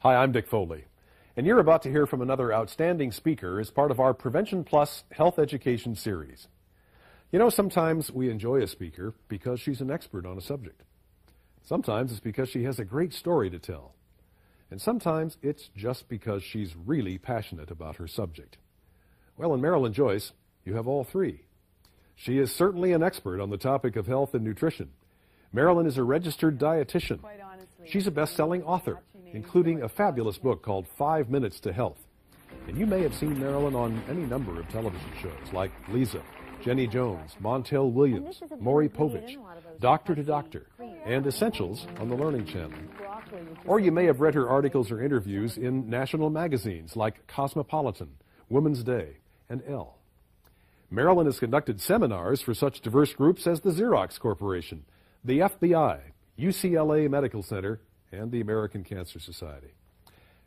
Hi, I'm Dick Foley, and you're about to hear from another outstanding speaker as part of our Prevention Plus Health Education series. You know, sometimes we enjoy a speaker because she's an expert on a subject. Sometimes it's because she has a great story to tell. And sometimes it's just because she's really passionate about her subject. Well, in Marilyn Joyce, you have all three. She is certainly an expert on the topic of health and nutrition. Marilyn is a registered dietitian. She's a best-selling author, including a fabulous book called 5 Minutes to Health. And you may have seen Marilyn on any number of television shows like Lisa, Jenny Jones, Montel Williams, Maury Povich, Doctor to Doctor, and Essentials on the Learning Channel. Or you may have read her articles or interviews in national magazines like Cosmopolitan, Woman's Day, and Elle. Marilyn has conducted seminars for such diverse groups as the Xerox Corporation, the FBI, UCLA Medical Center, and the American Cancer Society.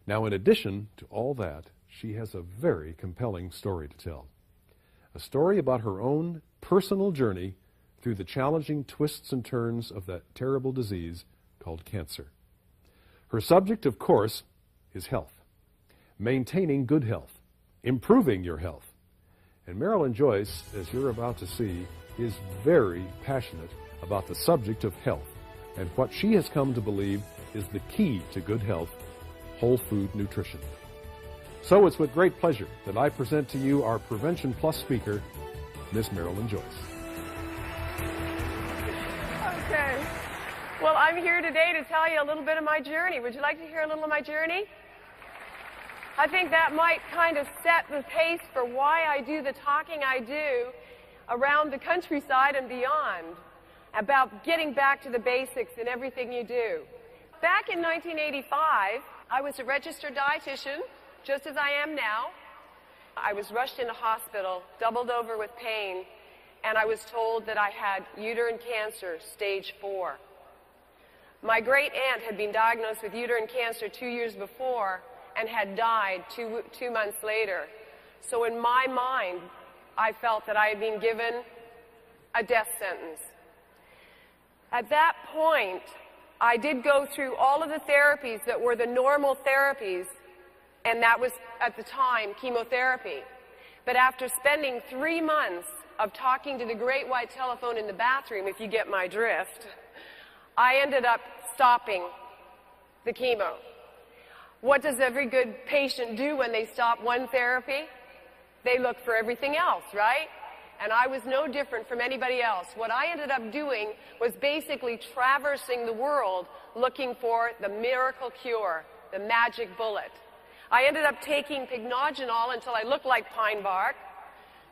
Now, in addition to all that, she has a very compelling story to tell. A story about her own personal journey through the challenging twists and turns of that terrible disease called cancer. Her subject, of course, is health. Maintaining good health. Improving your health. And Marilyn Joyce, as you're about to see, is very passionate about the subject of health and what she has come to believe is the key to good health, whole food nutrition. So it's with great pleasure that I present to you our Prevention Plus speaker, Miss Marilyn Joyce. Okay. Well, I'm here today to tell you a little bit of my journey. Would you like to hear a little of my journey? I think that might kind of set the pace for why I do the talking I do around the countryside and beyond about getting back to the basics in everything you do. Back in 1985, I was a registered dietitian, just as I am now. I was rushed into hospital, doubled over with pain, and I was told that I had uterine cancer, stage 4. My great aunt had been diagnosed with uterine cancer 2 years before and had died two months later. So in my mind, I felt that I had been given a death sentence. At that point, I did go through all of the therapies that were the normal therapies, and that was, at the time, chemotherapy. But after spending 3 months of talking to the great white telephone in the bathroom, if you get my drift, I ended up stopping the chemo. What does every good patient do when they stop one therapy? They look for everything else, right? And I was no different from anybody else. What I ended up doing was basically traversing the world looking for the miracle cure, the magic bullet. I ended up taking pignogenol until I looked like pine bark,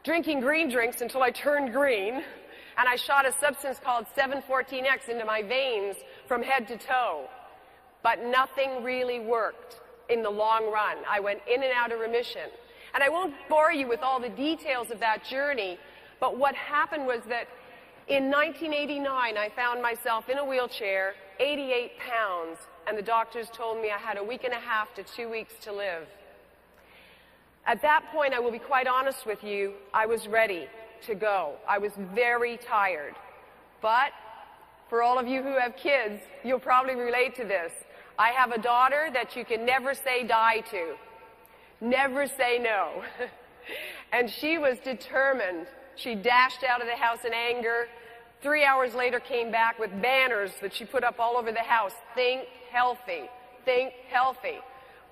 drinking green drinks until I turned green, and I shot a substance called 714X into my veins from head to toe. But nothing really worked in the long run. I went in and out of remission. And I won't bore you with all the details of that journey, but what happened was that in 1989, I found myself in a wheelchair, 88 pounds, and the doctors told me I had a week and a half to 2 weeks to live. At that point, I will be quite honest with you, I was ready to go. I was very tired. But for all of you who have kids, you'll probably relate to this. I have a daughter that you can never say die to. Never say no. And she was determined. She dashed out of the house in anger. 3 hours later came back with banners that she put up all over the house. Think healthy. Think healthy.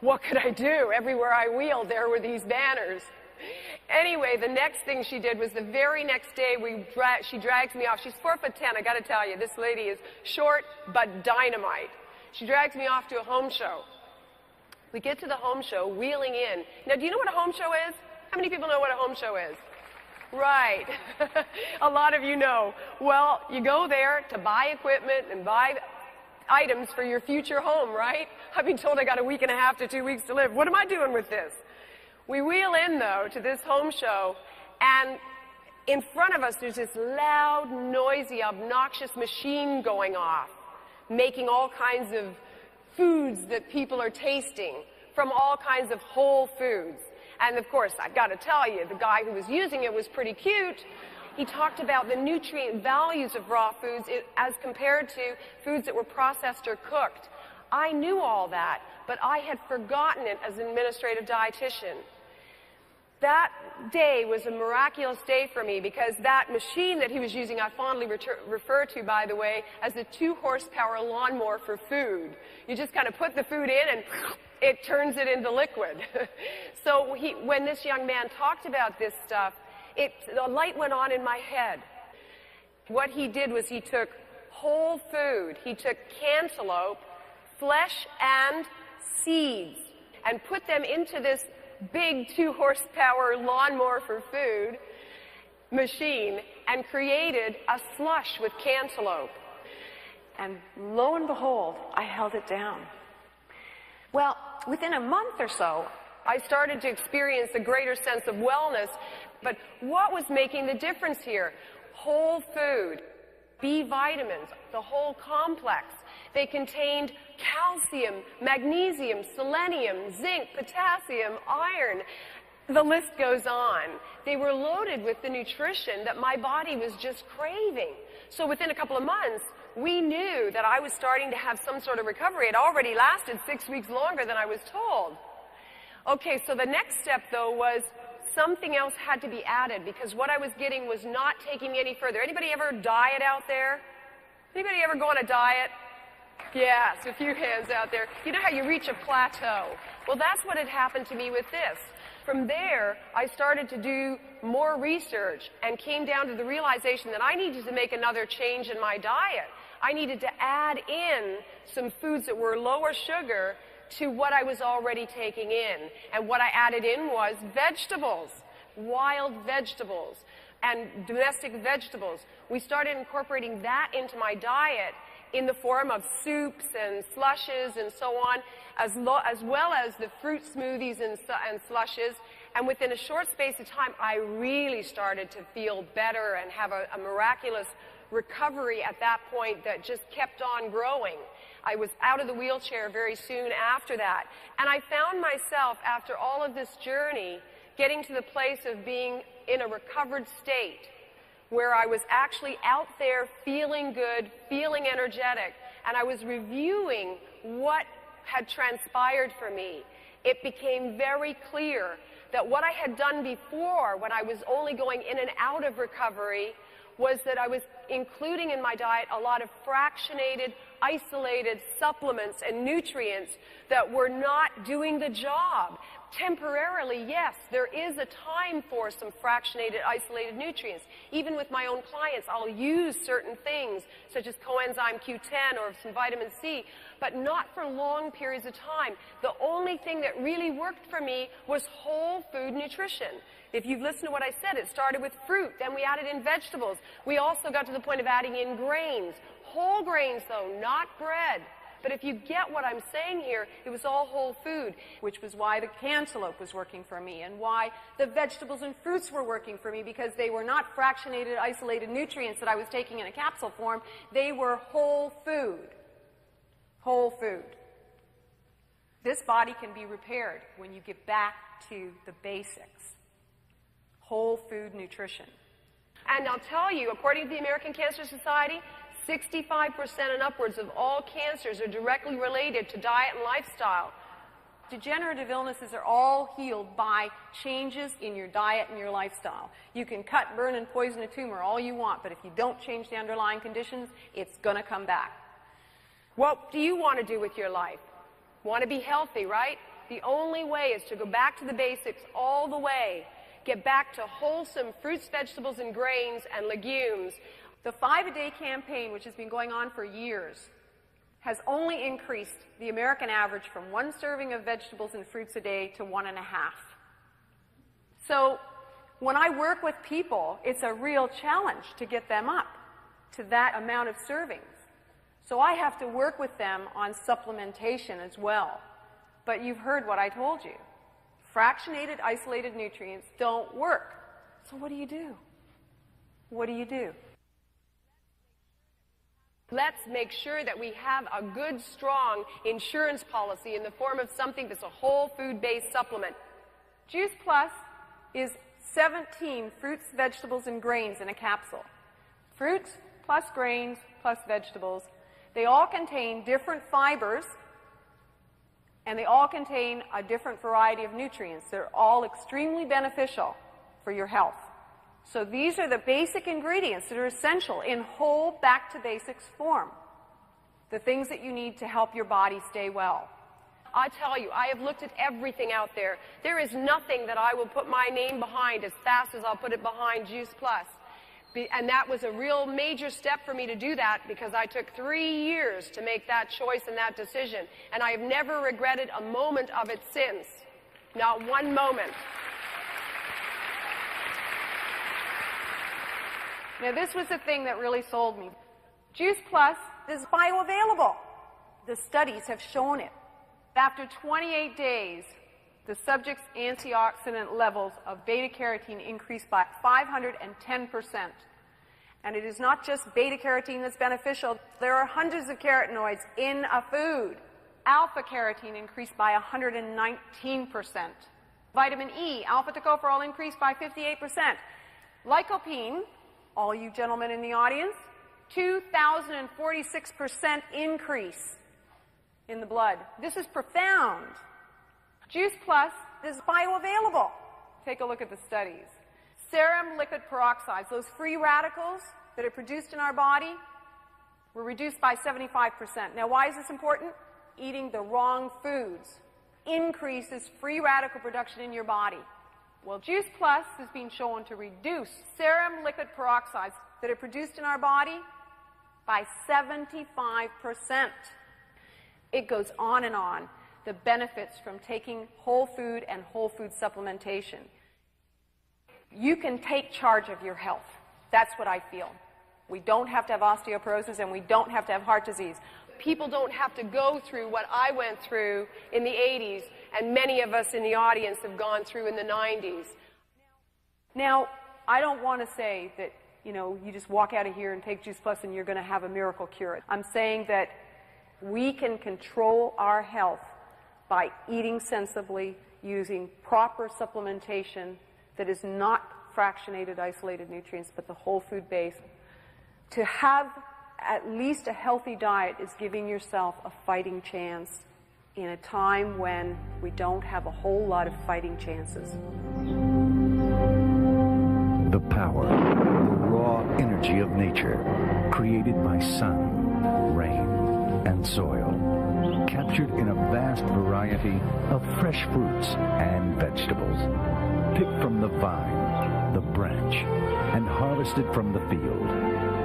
What could I do? Everywhere I wheeled, there were these banners. Anyway, the next thing she did was the very next day she drags me off. She's 4'10", I gotta tell you. This lady is short but dynamite. She drags me off to a home show. We get to the home show, wheeling in. Now, do you know what a home show is? How many people know what a home show is? Right. A lot of you know. Well, you go there to buy equipment and buy items for your future home, right? I've been told I got a week and a half to 2 weeks to live. What am I doing with this? We wheel in, though, to this home show, and in front of us there's this loud, noisy, obnoxious machine going off, making all kinds of foods that people are tasting from all kinds of whole foods. And of course, I've got to tell you, the guy who was using it was pretty cute. He talked about the nutrient values of raw foods as compared to foods that were processed or cooked. I knew all that, but I had forgotten it as an administrative dietitian. That day was a miraculous day for me because that machine that he was using, I fondly refer to, by the way, as a 2-horsepower lawnmower for food. You just kind of put the food in and it turns it into liquid. So when this young man talked about this stuff, the light went on in my head. What he did was he took whole food. He took cantaloupe, flesh and seeds, and put them into this big 2-horsepower lawnmower for food machine and created a slush with cantaloupe. And lo and behold, I held it down. Well, within a month or so, I started to experience a greater sense of wellness. But what was making the difference here? Whole food, B vitamins, the whole complex. They contained calcium, magnesium, selenium, zinc, potassium, iron. The list goes on. They were loaded with the nutrition that my body was just craving. So within a couple of months, we knew that I was starting to have some sort of recovery. It already lasted 6 weeks longer than I was told. Okay, so the next step, though, was something else had to be added because what I was getting was not taking me any further. Anybody ever diet out there? Anybody ever go on a diet? Yes, a few hands out there. You know how you reach a plateau? Well, that's what had happened to me with this. From there, I started to do more research and came down to the realization that I needed to make another change in my diet. I needed to add in some foods that were lower sugar to what I was already taking in. And what I added in was vegetables, wild vegetables, and domestic vegetables. We started incorporating that into my diet in the form of soups and slushes and so on, as well as the fruit smoothies and slushes. And within a short space of time, I really started to feel better and have a miraculous recovery at that point that just kept on growing. I was out of the wheelchair very soon after that. And I found myself, after all of this journey, getting to the place of being in a recovered state, where I was actually out there feeling good, feeling energetic, and I was reviewing what had transpired for me. It became very clear that what I had done before, when I was only going in and out of recovery, was that I was including in my diet a lot of fractionated, isolated supplements and nutrients that were not doing the job. Temporarily, yes, there is a time for some fractionated, isolated nutrients. Even with my own clients, I'll use certain things, such as coenzyme Q10 or some vitamin C, but not for long periods of time. The only thing that really worked for me was whole food nutrition. If you've listened to what I said, it started with fruit, then we added in vegetables. We also got to the point of adding in grains. Whole grains, though, not bread. But if you get what I'm saying here, it was all whole food, which was why the cantaloupe was working for me and why the vegetables and fruits were working for me, because they were not fractionated, isolated nutrients that I was taking in a capsule form. They were whole food. Whole food. This body can be repaired when you get back to the basics. Whole food nutrition. And I'll tell you, according to the American Cancer Society, 65% and upwards of all cancers are directly related to diet and lifestyle. Degenerative illnesses are all healed by changes in your diet and your lifestyle. You can cut, burn, and poison a tumor all you want, but if you don't change the underlying conditions, it's going to come back. What do you want to do with your life? Want to be healthy, right? The only way is to go back to the basics all the way. Get back to wholesome fruits, vegetables, and grains and legumes. The 5-a-day campaign, which has been going on for years, has only increased the American average from 1 serving of vegetables and fruits a day to 1.5. So when I work with people, it's a real challenge to get them up to that amount of servings. So I have to work with them on supplementation as well. But you've heard what I told you. Fractionated, isolated nutrients don't work. So what do you do? What do you do? Let's make sure that we have a good, strong insurance policy in the form of something that's a whole food-based supplement. Juice Plus is 17 fruits, vegetables, and grains in a capsule. Fruits plus grains plus vegetables. They all contain different fibers And they all contain a different variety of nutrients. They're all extremely beneficial for your health. So these are the basic ingredients that are essential in whole back to basics form. The things that you need to help your body stay well. I tell you, I have looked at everything out there. There is nothing that I will put my name behind as fast as I'll put it behind Juice Plus. And that was a real major step for me to do that, because I took 3 years to make that choice and that decision. And I have never regretted a moment of it since. Not one moment. Now, this was the thing that really sold me. Juice Plus is bioavailable. The studies have shown it. After 28 days, the subject's antioxidant levels of beta-carotene increased by 510%. And it is not just beta-carotene that's beneficial. There are hundreds of carotenoids in a food. Alpha-carotene increased by 119%. Vitamin E, alpha-tocopherol, increased by 58%. Lycopene, all you gentlemen in the audience, 2,046% increase in the blood. This is profound. Juice Plus is bioavailable. Take a look at the studies. Serum liquid peroxides, those free radicals that are produced in our body, were reduced by 75%. Now, why is this important? Eating the wrong foods increases free radical production in your body. Well, Juice Plus has been shown to reduce serum liquid peroxides that are produced in our body by 75%. It goes on and on, the benefits from taking whole food and whole food supplementation. You can take charge of your health. That's what I feel. We don't have to have osteoporosis, and we don't have to have heart disease. People don't have to go through what I went through in the 80s, and many of us in the audience have gone through in the 90s. Now, I don't want to say that, you just walk out of here and take Juice Plus and you're going to have a miracle cure. I'm saying that we can control our health by eating sensibly, using proper supplementation that is not fractionated, isolated nutrients, but the whole food base. To have at least a healthy diet is giving yourself a fighting chance in a time when we don't have a whole lot of fighting chances. The power, the raw energy of nature, created by sun, rain, and soil, captured in a vast variety of fresh fruits and vegetables, picked from the vine, the branch, and harvested from the field,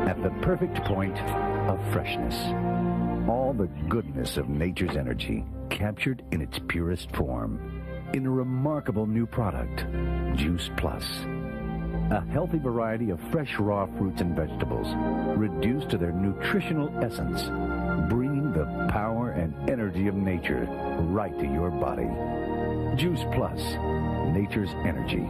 at the perfect point of freshness. All the goodness of nature's energy captured in its purest form, in a remarkable new product, Juice Plus. A healthy variety of fresh raw fruits and vegetables, reduced to their nutritional essence, bringing the power and energy of nature right to your body. Juice Plus, nature's energy.